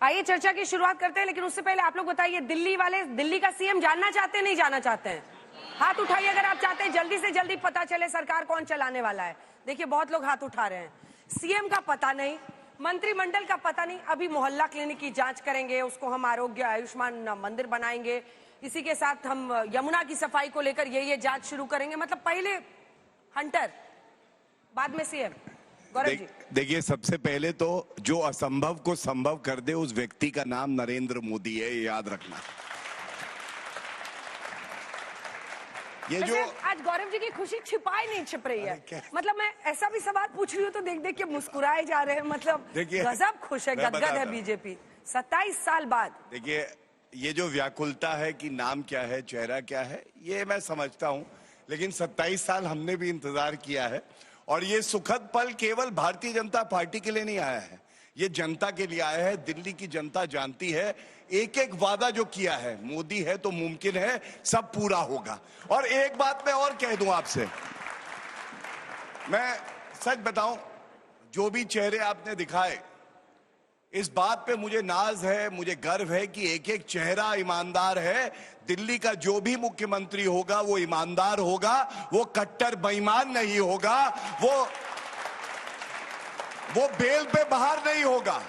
आइए चर्चा की शुरुआत करते हैं, लेकिन उससे पहले आप लोग बताइए, दिल्ली वाले दिल्ली का सीएम जानना चाहते हैं, नहीं जानना चाहते हैं? हाथ उठाइए अगर आप चाहते हैं जल्दी से जल्दी पता चले सरकार कौन चलाने वाला है। देखिए बहुत लोग हाथ उठा रहे हैं। सीएम का पता नहीं, मंत्रिमंडल का पता नहीं। अभी मोहल्ला क्लिनिक की जांच करेंगे, उसको हम आरोग्य आयुष्मान मंदिर बनाएंगे। इसी के साथ हम यमुना की सफाई को लेकर ये जांच शुरू करेंगे। मतलब पहले हंटर, बाद में सीएम। देखिए, सबसे पहले तो जो असंभव को संभव कर दे उस व्यक्ति का नाम नरेंद्र मोदी है, ये याद रखना। ये जो आज गौरव जी की खुशी छिपाई नहीं छिप रही है। मतलब मैं ऐसा भी सवाल पूछ रही हूँ तो देख देख के मुस्कुराए जा रहे हैं। मतलब गजब खुश है, गदगद है बीजेपी 27 साल बाद। देखिए, ये जो व्याकुलता है कि नाम क्या है, चेहरा क्या है, ये मैं समझता हूँ, लेकिन 27 साल हमने भी इंतजार किया है। और ये सुखद पल केवल भारतीय जनता पार्टी के लिए नहीं आया है, ये जनता के लिए आया है। दिल्ली की जनता जानती है एक एक वादा जो किया है, मोदी है तो मुमकिन है सब पूरा होगा। और एक बात मैं और कह दूं आपसे, मैं सच बताऊं, जो भी चेहरे आपने दिखाए, इस बात पे मुझे नाज है, मुझे गर्व है कि एक एक चेहरा ईमानदार है। दिल्ली का जो भी मुख्यमंत्री होगा वो ईमानदार होगा, वो कट्टर बेईमान नहीं होगा, वो बेल पे बाहर नहीं होगा।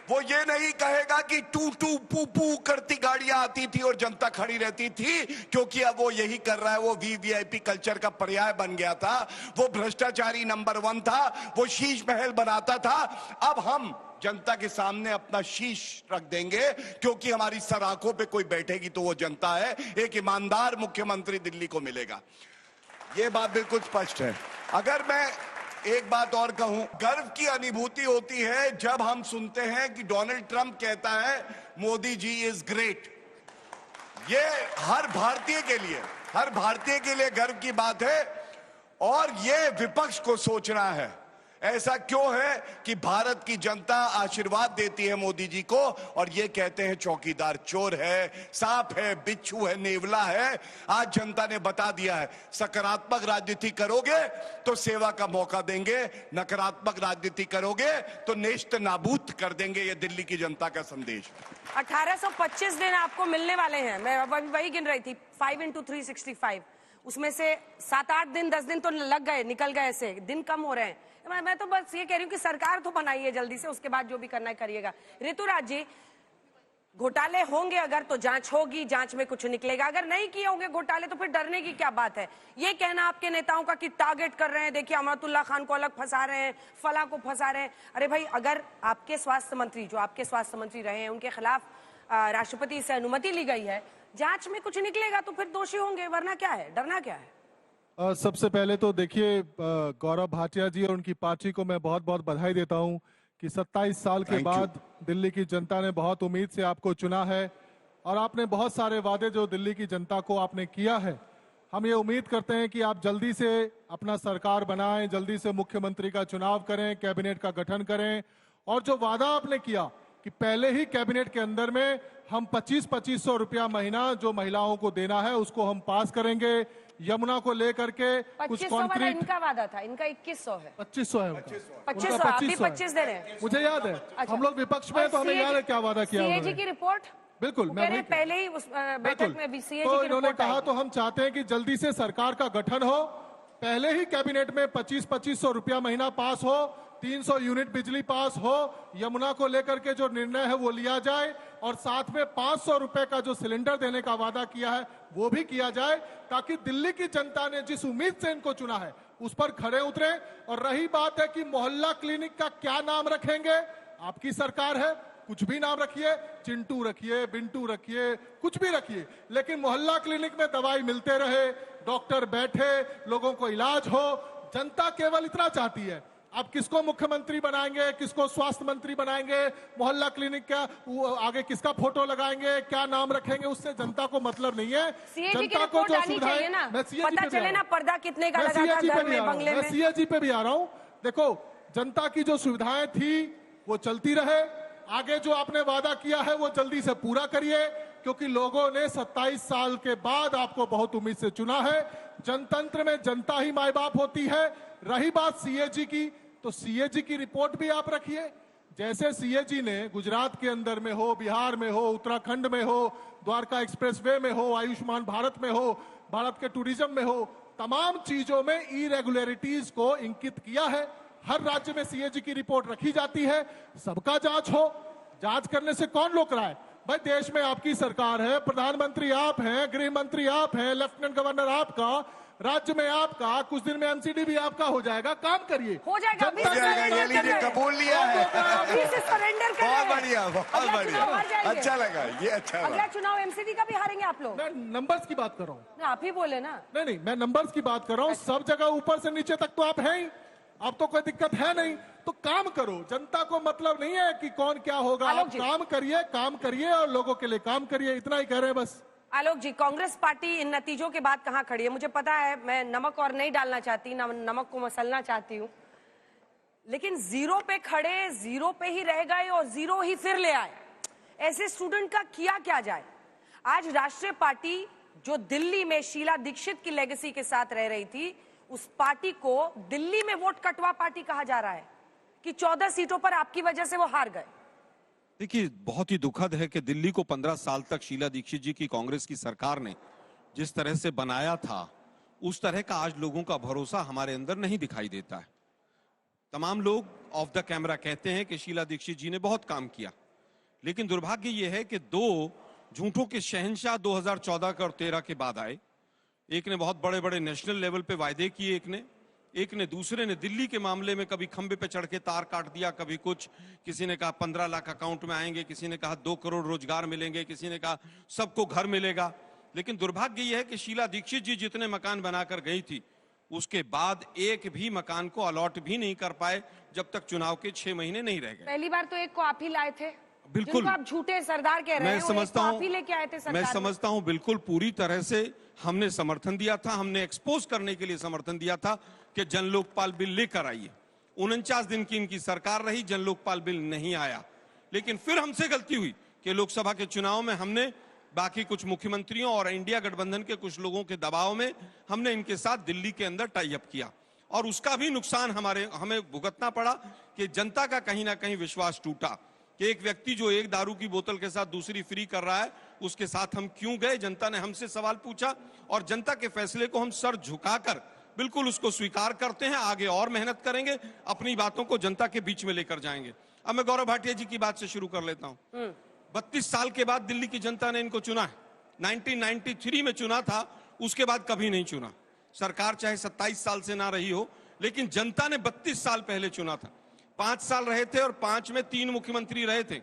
वो ये नहीं कहेगा कि टू टू पू पू करती गाड़ियां आती थी और जनता खड़ी रहती थी, क्योंकि अब वो यही कर रहा है। वो वीवीआईपी कल्चर का पर्याय बन गया था, वो भ्रष्टाचारी नंबर 1 था, वो शीश महल बनाता था। अब हम जनता के सामने अपना शीश रख देंगे, क्योंकि हमारी सराखों पे कोई बैठेगी तो वो जनता है। एक ईमानदार मुख्यमंत्री दिल्ली को मिलेगा, ये बात बिल्कुल स्पष्ट है। अगर मैं एक बात और कहूं, गर्व की अनुभूति होती है जब हम सुनते हैं कि डोनाल्ड ट्रंप कहता है मोदी जी इज ग्रेट। ये हर भारतीय के लिए गर्व की बात है। और ये विपक्ष को सोचना है, ऐसा क्यों है कि भारत की जनता आशीर्वाद देती है मोदी जी को, और ये कहते हैं चौकीदार चोर है, सांप है, बिच्छू है, नेवला है। आज जनता ने बता दिया है, सकारात्मक राजनीति करोगे तो सेवा का मौका देंगे, नकारात्मक राजनीति करोगे तो नेस्त नाबूद कर देंगे। ये दिल्ली की जनता का संदेश। 1825 दिन आपको मिलने वाले हैं। मैं वही गिन रही थी, 5 into 365। उसमें से 7-8 दिन 10 दिन तो लग गए, निकल गए, ऐसे दिन कम हो रहे हैं। मैं तो बस ये कह रही हूँ कि सरकार तो बनाइए जल्दी से, उसके बाद जो भी करना है करिएगा। ऋतुराज जी, घोटाले होंगे अगर तो जांच होगी, जांच में कुछ निकलेगा। अगर नहीं किए होंगे घोटाले तो फिर डरने की क्या बात है? ये कहना आपके नेताओं का कि टारगेट कर रहे हैं, देखिए अमरतुल्ला खान को अलग फंसा रहे हैं, फला को फंसा रहे हैं। अरे भाई, अगर आपके स्वास्थ्य मंत्री, जो आपके स्वास्थ्य मंत्री रहे हैं, उनके खिलाफ राष्ट्रपति से अनुमति ली गई है, जांच में कुछ निकलेगा तो फिर दोषी होंगे, वरना क्या है, डरना क्या है? सबसे पहले तो देखिए, गौरव भाटिया जी और उनकी पार्टी को मैं बहुत बहुत बधाई देता हूं कि 27 साल के बाद दिल्ली की जनता ने बहुत उम्मीद से आपको चुना है, और आपने बहुत सारे वादे जो दिल्ली की जनता को आपने किया है। हम ये उम्मीद करते हैं कि आप जल्दी से अपना सरकार बनाएं, जल्दी से मुख्यमंत्री का चुनाव करें, कैबिनेट का गठन करें, और जो वादा आपने किया कि पहले ही कैबिनेट के अंदर में हम 2500 रुपया महीना जो महिलाओं को देना है उसको हम पास करेंगे। यमुना को लेकर के कुछ कॉन्क्रीट, इनका वादा था, इनका 2100 है, 2500 है, 25 दे रहे हैं। मुझे याद है। अच्छा। हम लोग विपक्ष में तो हमें याद है क्या वादा किया सीएजी की रिपोर्ट। बिल्कुल, मैं पहले ही उस बैठक में भी सीएजी तो इन्होंने कहा, तो हम चाहते हैं कि जल्दी से सरकार का गठन हो, पहले ही कैबिनेट में 2500 रुपया महीना पास हो, 300 यूनिट बिजली पास हो, यमुना को लेकर के जो निर्णय है वो लिया जाए, और साथ में 500 रुपए का जो सिलेंडर देने का वादा किया है वो भी किया जाए, ताकि दिल्ली की जनता ने जिस उम्मीद से इनको चुना है उस पर खड़े उतरे। और रही बात है कि मोहल्ला क्लिनिक का क्या नाम रखेंगे, आपकी सरकार है, कुछ भी नाम रखिए, चिंटू रखिए, बिंटू रखिए, कुछ भी रखिए, लेकिन मोहल्ला क्लिनिक में दवाई मिलते रहे, डॉक्टर बैठे, लोगों को इलाज हो। जनता केवल इतना चाहती है। अब किसको मुख्यमंत्री बनाएंगे, किसको स्वास्थ्य मंत्री बनाएंगे, मोहल्ला क्लिनिक का आगे किसका फोटो लगाएंगे, क्या नाम रखेंगे, उससे जनता को मतलब नहीं है। जनता को जो सुविधाएं, मैं सीएजी पे ना, पर्दा कितने का लगा था घर में, बंगले में। मैं सीएजी पे भी आ रहा हूं। देखो, जनता की जो सुविधाएं थी वो चलती रहे, आगे जो आपने वादा किया है वो जल्दी से पूरा करिए, क्योंकि लोगों ने 27 साल के बाद आपको बहुत उम्मीद से चुना है। जनतंत्र में जनता ही माई बाप होती है। रही बात सीएजी की, तो सीएजी की रिपोर्ट भी आप रखिए, जैसे सीएजी ने गुजरात के अंदर में हो, बिहार में हो, उत्तराखंड में हो, द्वारका एक्सप्रेसवे में हो, आयुष्मान भारत में हो, भारत के टूरिज्म में हो, तमाम चीजों में इरेगुलरिटीज को इंकित किया है। हर राज्य में सीएजी की रिपोर्ट रखी जाती है, सबका जांच हो। जांच करने से कौन रोक रहा है? भाई देश में आपकी सरकार है, प्रधानमंत्री आप हैं, गृह मंत्री आप हैं, लेफ्टिनेंट गवर्नर आपका, राज्य में आपका, कुछ दिन में एमसीडी भी आपका हो जाएगा। काम करिए, हो जाएगा, अभी हो जाएगा, ये लीजिए कबूल लिया है। अभी से सरेंडर कर रहे हैं। बहुत बढ़िया, बहुत अगला बढ़िया, चुनाव हार जाएंगे। अच्छा लगा, ये अच्छा अगला लगा। चुनाव एमसीडी का भी हारेंगे आप लोग। मैं नंबर्स की बात कर रहा हूँ। आप ही बोले ना। नहीं, मैं नंबर्स की बात कर रहा हूँ। सब जगह ऊपर से नीचे तक तो आप हैं ही, अब तो कोई दिक्कत है नहीं। तो काम करो, जनता को मतलब नहीं है कि कौन क्या होगा। आलोक आप जी। काम करिए और लोगों के लिए काम करिए, इतना ही कह रहे हैं बस। आलोक जी, कांग्रेस पार्टी इन नतीजों के बाद कहां खड़ी है? मुझे पता है, मैं नमक और नहीं डालना चाहती, नमक को मसलना चाहती हूँ, लेकिन जीरो पे खड़े, जीरो पे ही रह गए और जीरो ही फिर ले आए। ऐसे स्टूडेंट का किया क्या जाए? आज राष्ट्रीय पार्टी जो दिल्ली में शीला दीक्षित की लेगेसी के साथ रह रही थी, उस पार्टी को दिल्ली में वोट कटवा पार्टी कहा जा रहा है कि 14 सीटों पर आपकी वजह से वो हार गए। देखिए, बहुत ही दुखद है कि दिल्ली को 15 साल तक शीला दीक्षित जी की कांग्रेस की सरकार ने जिस तरह से बनाया था, उस तरह का आज लोगों का भरोसा हमारे अंदर नहीं दिखाई देता है। तमाम लोग ऑफ द कैमरा कहते हैं कि शीला दीक्षित जी ने बहुत काम किया, लेकिन दुर्भाग्य यह है कि दो झूठों के शहंशाह 2014 का और 13 के बाद आए। एक ने बहुत बड़े बड़े नेशनल लेवल पे वायदे किए, एक ने दूसरे ने दिल्ली के मामले में कभी खंबे पे चढ़ के तार काट दिया, कभी कुछ। किसी ने कहा 15 लाख अकाउंट में आएंगे, किसी ने कहा 2 करोड़ रोजगार मिलेंगे, किसी ने कहा सबको घर मिलेगा। लेकिन दुर्भाग्य यह है कि शीला दीक्षित जी जितने मकान बनाकर गई थी, उसके बाद एक भी मकान को अलॉट भी नहीं कर पाए जब तक चुनाव के 6 महीने नहीं रह गए। पहली बार तो एक को आप ही लाए थे, बिल्कुल। जिनको आप झूठे सरदार कह रहे हैं, मैं समझता हूं, आप ही लेके आए थे सरकार मैं में। समझता हूं बिल्कुल पूरी तरह से हमने समर्थन दिया था, हमने एक्सपोज करने के लिए समर्थन दिया था कि जन लोकपाल बिल लेकर आइए। 49 दिन की इनकी सरकार रही, जन लोकपाल बिल नहीं आया। लेकिन फिर हमसे गलती हुई कि लोकसभा के चुनाव में हमने बाकी कुछ मुख्यमंत्रियों और इंडिया गठबंधन के कुछ लोगों के दबाव में हमने इनके साथ दिल्ली के अंदर टाई अप किया, और उसका भी नुकसान हमें भुगतना पड़ा कि जनता का कहीं ना कहीं विश्वास टूटा कि एक व्यक्ति जो एक दारू की बोतल के साथ दूसरी फ्री कर रहा है, उसके साथ हम क्यों गए। जनता ने हमसे सवाल पूछा और जनता के फैसले को हम सर झुकाकर बिल्कुल उसको स्वीकार करते हैं। आगे और मेहनत करेंगे, अपनी बातों को जनता के बीच में लेकर जाएंगे। अब मैं गौरव भाटिया जी की बात से शुरू कर लेता हूं। 32 साल के बाद दिल्ली की जनता ने इनको चुना है। 1993 में चुना था, उसके बाद कभी नहीं चुना। सरकार चाहे 27 साल से ना रही हो, लेकिन जनता ने 32 साल पहले चुना था। 5 साल रहे थे और 5 में 3 मुख्यमंत्री रहे थे।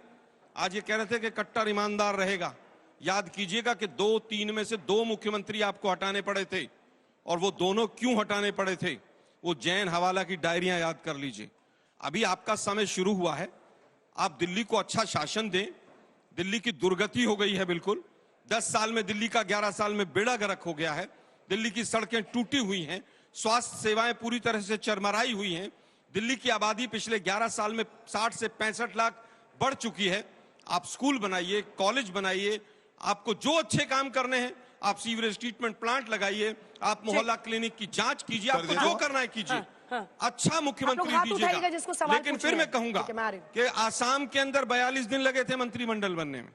आज ये कह रहे थे कि कट्टर ईमानदार रहेगा। याद कीजिएगा कि 2-3 में से 2 मुख्यमंत्री आपको हटाने पड़े थे, और वो दोनों क्यों हटाने पड़े थे, वो जैन हवाला की डायरियां याद कर लीजिए। अभी आपका समय शुरू हुआ है, आप दिल्ली को अच्छा शासन दें। दिल्ली की दुर्गति हो गई है बिल्कुल। 10 साल में दिल्ली का 11 साल में बेड़ा गर्क हो गया है। दिल्ली की सड़कें टूटी हुई हैं, स्वास्थ्य सेवाएं पूरी तरह से चरमराई हुई हैं। दिल्ली की आबादी पिछले 11 साल में 60 से 65 लाख बढ़ चुकी है। आप स्कूल बनाइए, कॉलेज बनाइए, आपको जो अच्छे काम करने हैं, आप सीवरेज ट्रीटमेंट प्लांट लगाइए, आप मोहल्ला क्लिनिक की जांच कीजिए, आपको जो करना है कीजिए। अच्छा मुख्यमंत्री दीजिएगा। लेकिन फिर मैं कहूंगा कि आसाम के अंदर 42 दिन लगे थे मंत्रिमंडल बनने में,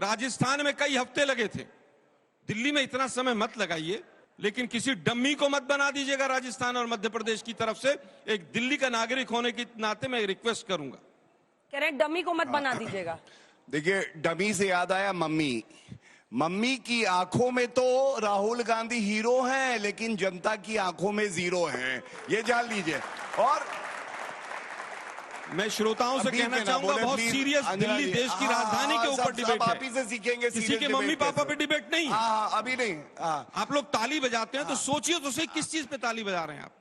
राजस्थान में कई हफ्ते लगे थे। दिल्ली में इतना समय मत लगाइए, लेकिन किसी डम्मी को मत बना दीजिएगा। राजस्थान और मध्य प्रदेश की तरफ से एक दिल्ली का नागरिक होने के नाते मैं रिक्वेस्ट करूंगा। कह रहे डम्मी को मत बना दीजिएगा। देखिए, डमी से याद आया मम्मी की आंखों में तो राहुल गांधी हीरो हैं, लेकिन जनता की आंखों में जीरो हैं, ये जान लीजिए। और मैं श्रोताओं से कहना चाहूंगा, बहुत सीरियस दिल्ली देश की राजधानी के ऊपर डिबेट है। आप ही से सीखेंगे, किसी के मम्मी पापा पे डिबेट नहीं। अभी नहीं। आप लोग ताली बजाते हैं तो सोचिए तो सही किस चीज पे ताली बजा रहे हैं आप।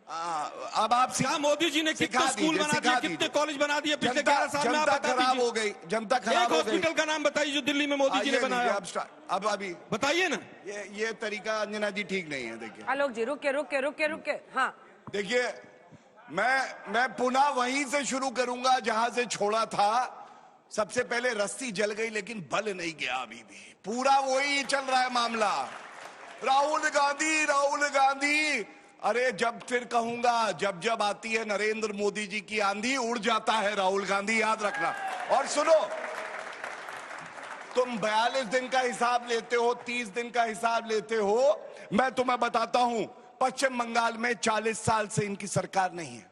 अब आप क्या मोदी जी ने कितने स्कूल बना दिए, कितने कॉलेज बना दिए पिछले 11 साल में? आप बता दीजिए। हो गई जनता, खराब हो गई। हॉस्पिटल का नाम बताइए जो दिल्ली में मोदी जी ने बनाया। अब अभी बताइए ना। ये तरीका अंजना जी ठीक नहीं है। देखिए आलोक जी, रुके। हाँ, देखिए, मैं पुनः वहीं से शुरू करूंगा जहां से छोड़ा था। सबसे पहले रस्सी जल गई, लेकिन बल नहीं गया। अभी भी पूरा वही चल रहा है मामला। राहुल गांधी अरे जब फिर कहूंगा, जब जब आती है नरेंद्र मोदी जी की आंधी, उड़ जाता है राहुल गांधी, याद रखना। और सुनो, तुम 42 दिन का हिसाब लेते हो, 30 दिन का हिसाब लेते हो, मैं तुम्हें बताता हूं, पश्चिम बंगाल में 40 साल से इनकी सरकार नहीं है,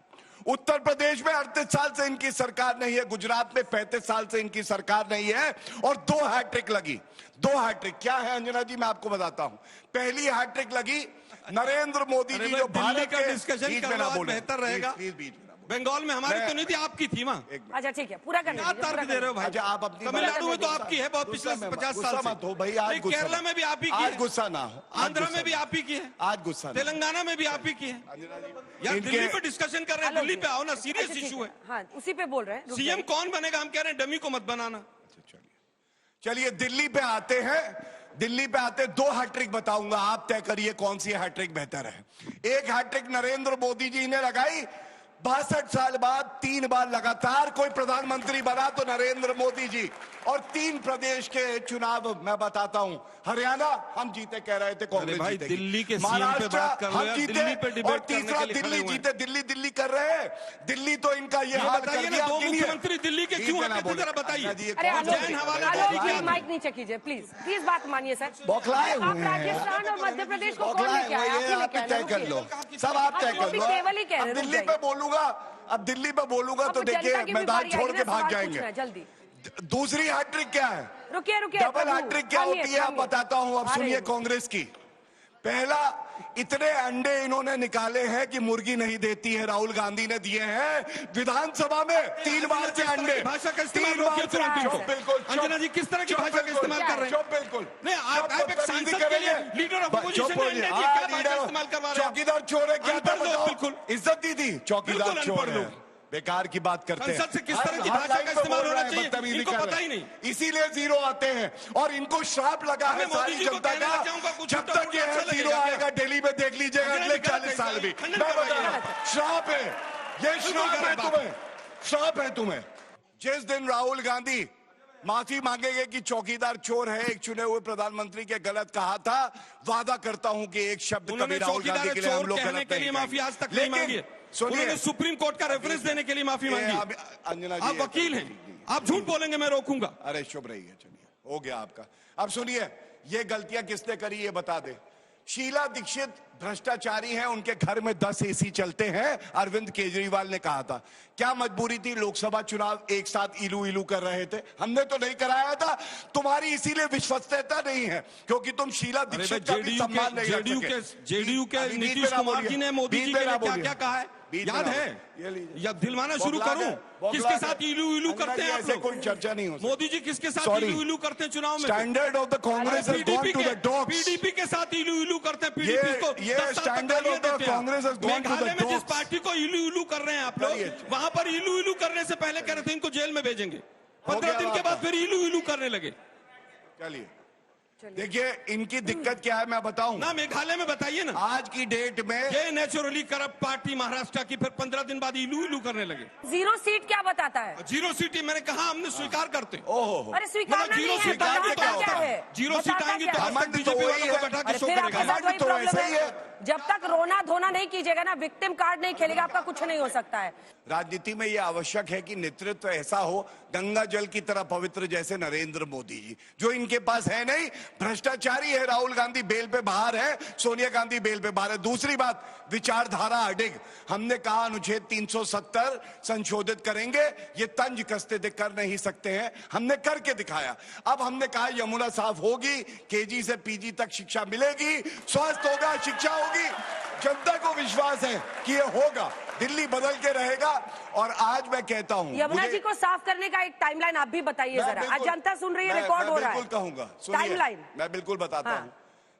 उत्तर प्रदेश में 38 साल से इनकी सरकार नहीं है, गुजरात में 35 साल से इनकी सरकार नहीं है, और 2 हैट्रिक लगी। 2 हैट्रिक क्या है अंजना जी, मैं आपको बताता हूं। पहली हैट्रिक लगी नरेंद्र मोदी जी जो भारत का डिस्कशन करना बेहतर रहेगा। बंगाल में हमारी तो नहीं थी, आपकी थी मां। अच्छा ठीक है, पूरा करने दीजिए, तर्क दे रहे हो भाई। अच्छा आप अपनी तमिलनाडु में तो आपकी है बहुत, पिछले 50 साल से। मत हो भाई, आज केरला में भी आप ही की आज है, गुस्सा ना हो, आंध्र में भी आप ही की है, आज गुस्सा, तेलंगाना में भी आप ही की है। यार दिल्ली पे डिस्कशन कर रहे हैं, दिल्ली पे आओ ना, सीरियस इशू है। हाँ उसी पे बोल रहे हैं। सीएम कौन बनेगा, हम कह रहे हैं डमी को मत बनाना। चलिए दिल्ली पे आते हैं, दिल्ली पे आते 2 हैट्रिक बताऊंगा, आप तय करिए कौन सी हैट्रिक बेहतर है। एक हैट्रिक नरेंद्र मोदी जी ने लगाई, 62 साल बाद 3 बार लगातार कोई प्रधानमंत्री बना तो नरेंद्र मोदी जी, और 3 प्रदेश के चुनाव मैं बताता हूं। हरियाणा हम जीते, कह रहे थे कांग्रेस भाई जीतेगी। दिल्ली के सीएम पे महाराष्ट्र बात कर लो हम यार, जीते, दिल्ली पे डिबेट और तीसरा दिल्ली जीते। दिल्ली दिल्ली कर रहे हैं, दिल्ली तो इनका ये हाल कर बताइए ना, दिया। 2 मुख्यमंत्री दिल्ली के क्यों हैं, जरा बताइए। अरे आलोक माइक नीचे कीजिए प्लीज, प्लीज बात मानिए सर। बौखलाए आप हुए हैं, राजस्थान और मध्य प्रदेश को कौन बौखलाए लेके आया? हुए हैं, आप ही तय कर लो, सब आप तय कर लो। केवल ही कह रहे अब हैं, रुक दिल्ली जाइए। पे बोलूंगा, अब दिल्ली पे बोलूंगा तो देखिए मैदान छोड़ के भाग जाएंगे। जल्दी दूसरी हैट्रिक क्या है, रुकिए रुकिए, डबल हैट्रिक क्या होती है आप बताता हूं। अब सुनिए कांग्रेस की। पहला, इतने अंडे इन्होंने निकाले हैं कि मुर्गी नहीं देती है, राहुल गांधी ने दिए हैं विधानसभा में 3 बार से अंडे। भाषा का इस्तेमाल बिल्कुल अंजना जी, किस तरह की भाषा का इस्तेमाल कर रहे हैं? बिल्कुल नहीं, आप एक सांसद के लिए लीडर ऑफ अपोजिशन ने अंडे दिए, क्या भाषा इस्तेमाल करवा रहे हैं? चौकीदार चोर है क्या था बताओ? बिल्कुल इज्जत दी थी, चौकीदार चोर है, बेकार की बात करते हैं। संसद से किस तरह की भाषा का इस्तेमाल होना चाहिए इनको पता ही नहीं, इसीलिए 0 आते हैं। और इनको श्राप लगा है सारी जनता का, जब तक ये 0 आएगा दिल्ली में देख लीजिएगा अगले 40 साल भी। मैं बता रहा हूं, श्राप है ये, श्राप है तुम्हें, श्राप है तुम्हें। जिस दिन राहुल गांधी माफी मांगेंगे कि चौकीदार चोर है, एक चुने हुए प्रधानमंत्री के गलत कहा था, वादा करता हूं कि एक शब्द कभी राहुल गांधी के लिए हम लोग गलत के लिए माफी आज तक नहीं मांगी है। उन्होंने सुप्रीम कोर्ट का रेफरेंस देने के लिए माफी मांगी। अंजना जी आप वकील हैं, आप झूठ बोलेंगे मैं रोकूंगा। अरे शुभ रही है, चलिए हो गया आपका। अब सुनिए, ये गलतियां किसने करी ये बता दे। शीला दीक्षित भ्रष्टाचारी हैं, उनके घर में 10 एसी चलते हैं, अरविंद केजरीवाल ने कहा था। क्या मजबूरी थी, लोकसभा चुनाव एक साथ इलू इलू कर रहे थे, हमने तो नहीं कराया था। तुम्हारी इसीलिए विश्वसनीयता नहीं है क्योंकि तुम शीला दीक्षित का भी सम्मान नहीं रख सके। जेडीयू के नीतीश कुमार जी ने मोदी जी के लिए क्या क्या कहा है याद है? या दिलवाना शुरू करूं, किसके साथ इलू इलू करते हैं आप लोग? कोई चर्चा नहीं हो। मोदी जी किसके साथ इलू इलू करते हैं चुनाव में? Standard of the Congress has gone to the dogs. PDP के साथ इलू इलू करते हैं, पीडीपी को ये standard of the Congress has gone to the Meghalaya में जिस पार्टी को इलू इलू कर रहे हैं आप लोग, वहां पर इलू इलू करने से पहले कह रहे थे इनको जेल में भेजेंगे, 15 दिन के बाद फिर इलू इलू करने लगे। चलिए देखिए इनकी दिक्कत क्या है मैं बताऊं ना, मेघालय में बताइए ना। आज की डेट में ये नेचुरली करप्ट पार्टी महाराष्ट्र की फिर 15 दिन बाद इलू इलू करने लगे। 0 सीट क्या बताता है? 0 सीट मैंने कहा हमने स्वीकार करते। ओहो, अरे स्वीकार नहीं है, 0 सीट आएंगी तो क्या है? 0 सीट आएंगी तो घमंड तो बीजेपी वही वालों को है। बैठा के शो फिर आपके करेगा। साथ वही तो प्रॉब्लम ऐसा ही है, है। जब तक रोना धोना नहीं कीजिएगा ना, विक्टिम कार्ड नहीं खेलेगा, आपका कुछ नहीं हो सकता है। राजनीति में यह आवश्यक है कि नेतृत्व ऐसा हो गंगा जल की तरह पवित्र जैसे नरेंद्र मोदी जी, जो इनके पास है नहीं। भ्रष्टाचारी है राहुल गांधी, बेल पे बाहर है, सोनिया गांधी बेल पे बाहर है। दूसरी बात, विचारधारा अडिग। हमने कहा अनुच्छेद 370 संशोधित करेंगे, ये तंज कसते थे कर नहीं सकते हैं, हमने करके दिखाया। अब हमने कहा यमुना साफ होगी, केजी से पीजी तक शिक्षा मिलेगी, स्वास्थ्य होगा, शिक्षा होगी। जनता को विश्वास है कि ये होगा, दिल्ली बदल के रहेगा। और आज मैं कहता हूं, यमुना जी को साफ करने का एक टाइमलाइन आप भी बताइए जरा, आज जनता सुन रही है, रिकॉर्ड हो रहा है। बिल्कुल कहूंगा, टाइमलाइन मैं बिल्कुल बताता हूं।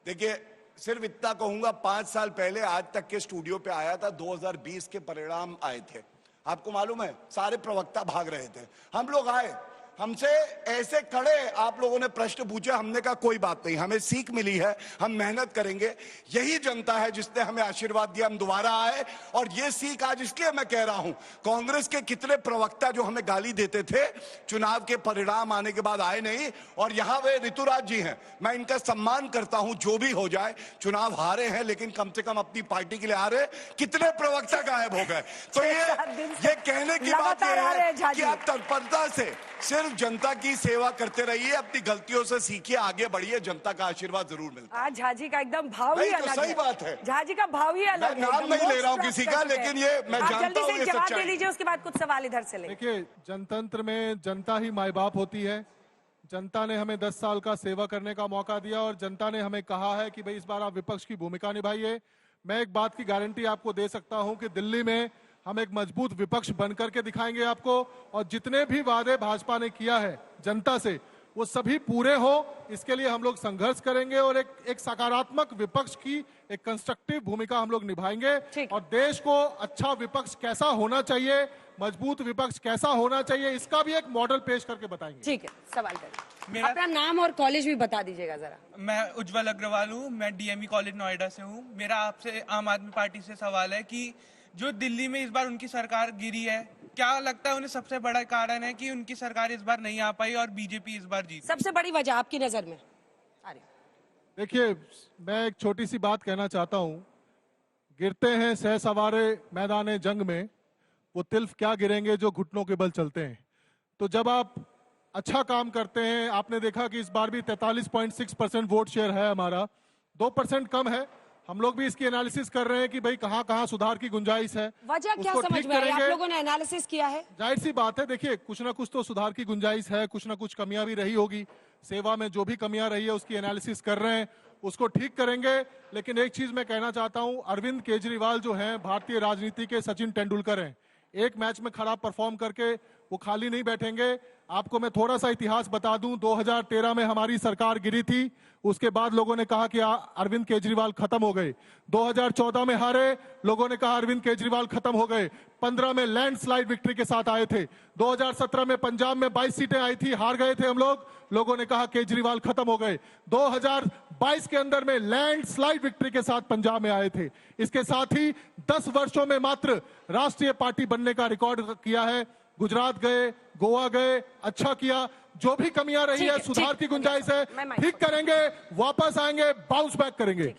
देखिए सिर्फ इतना कहूंगा, 5 साल पहले आज तक के स्टूडियो पे आया था, 2020 के परिणाम आए थे, आपको मालूम है, सारे प्रवक्ता भाग रहे थे, हम लोग आए, हमसे ऐसे खड़े आप लोगों ने प्रश्न पूछे, हमने कहा कोई बात नहीं, हमें सीख मिली है, हम मेहनत करेंगे। यही जनता है जिसने हमें आशीर्वाद दिया, हम दोबारा आए। और ये सीख आज इसलिए मैं कह रहा हूं, कांग्रेस के कितने प्रवक्ता जो हमें गाली देते थे, चुनाव के परिणाम आने के बाद आए नहीं, और यहां वे ऋतुराज जी हैं, मैं इनका सम्मान करता हूं, जो भी हो जाए, चुनाव हारे हैं लेकिन कम से कम अपनी पार्टी के लिए हारे। कितने प्रवक्ता गायब हो गए। तो ये कहने की बात यह है कि आप तत्परता से सिर्फ जनता की सेवा करते रहिए, अपनी गलतियों से सीखिए, आगे बढ़िए, जनता का आशीर्वाद जरूर मिलता है। आज झाजी का एकदम भाव ही तो अलग सही है। बात है, झाजी का भाव ही अलग है। मैं नाम नहीं ले रहा हूं किसी का, लेकिन ये मैं जानता हूं जल्दी से ये जवाब दे सच्चाई। लीजिए, उसके बाद कुछ सवाल इधर से ले। देखिए, जनतंत्र में जनता ही माई बाप होती है। जनता ने हमें 10 साल का सेवा करने का मौका दिया और जनता ने हमें कहा है कि भाई इस बार आप विपक्ष की भूमिका निभाइए। मैं एक बात की गारंटी आपको दे सकता हूं कि दिल्ली में हम एक मजबूत विपक्ष बनकर के दिखाएंगे आपको, और जितने भी वादे भाजपा ने किया है जनता से, वो सभी पूरे हो, इसके लिए हम लोग संघर्ष करेंगे और एक सकारात्मक विपक्ष की एक कंस्ट्रक्टिव भूमिका हम लोग निभाएंगे। और देश को अच्छा विपक्ष कैसा होना चाहिए, मजबूत विपक्ष कैसा होना चाहिए, इसका भी एक मॉडल पेश करके बताएंगे। ठीक है, सवाल करिए। अपना नाम और कॉलेज भी बता दीजिएगा जरा। मैं उज्जवल अग्रवाल हूँ, मैं डीएमई कॉलेज नोएडा से हूँ। मेरा आपसे आम आदमी पार्टी से सवाल है कि जो दिल्ली में इस बार उनकी सरकार गिरी है, क्या लगता है उन्हें सबसे बड़ा कारण है कि उनकी सरकार इस बार नहीं आ पाई और बीजेपी इस बार जीती? सबसे बड़ी वजह आपकी नजर में? देखिए, मैं एक छोटी सी बात कहना चाहता हूं। गिरते हैं सह सवारे मैदान जंग में, वो तिल्फ क्या गिरेंगे जो घुटनों के बल चलते हैं। तो जब आप अच्छा काम करते हैं, आपने देखा कि इस बार भी 43.6% वोट शेयर है हमारा, 2% कम है। हम लोग भी इसकी एनालिसिस कर रहे हैं कि भाई कहाँ कहाँ सुधार की गुंजाइश है। वजह क्या समझ में आई? आप लोगों ने एनालिसिस किया है? जाहिर सी बात है, देखिए कुछ ना कुछ तो सुधार की गुंजाइश है, कुछ ना कुछ कमियां भी रही होगी। सेवा में जो भी कमियां रही है उसकी एनालिसिस कर रहे हैं, उसको ठीक करेंगे। लेकिन एक चीज मैं कहना चाहता हूं, अरविंद केजरीवाल जो हैं भारतीय राजनीति के सचिन तेंदुलकर हैं। एक मैच में खराब परफॉर्म करके वो खाली नहीं बैठेंगे। आपको मैं थोड़ा सा इतिहास बता दूं, 2013 में हमारी सरकार गिरी थी, उसके बाद लोगों ने कहा कि अरविंद केजरीवाल खत्म हो गए। 2014 में हारे, लोगों ने कहा अरविंद केजरीवाल खत्म हो गए। 15 में लैंडस्लाइड विक्ट्री के साथ आए थे। 2017 में पंजाब में 22 सीटें आई थी, हार गए थे हम लोग, लोगों ने कहा केजरीवाल खत्म हो गए। 2022 के अंदर में लैंडस्लाइड विक्ट्री के साथ पंजाब में आए थे। इसके साथ ही 10 वर्षों में मात्र राष्ट्रीय पार्टी बनने का रिकॉर्ड किया है। गुजरात गए, गोवा गए, अच्छा किया। जो भी कमियां रही है, सुधार की गुंजाइश है, ठीक करेंगे, वापस आएंगे, बाउंस बैक करेंगे।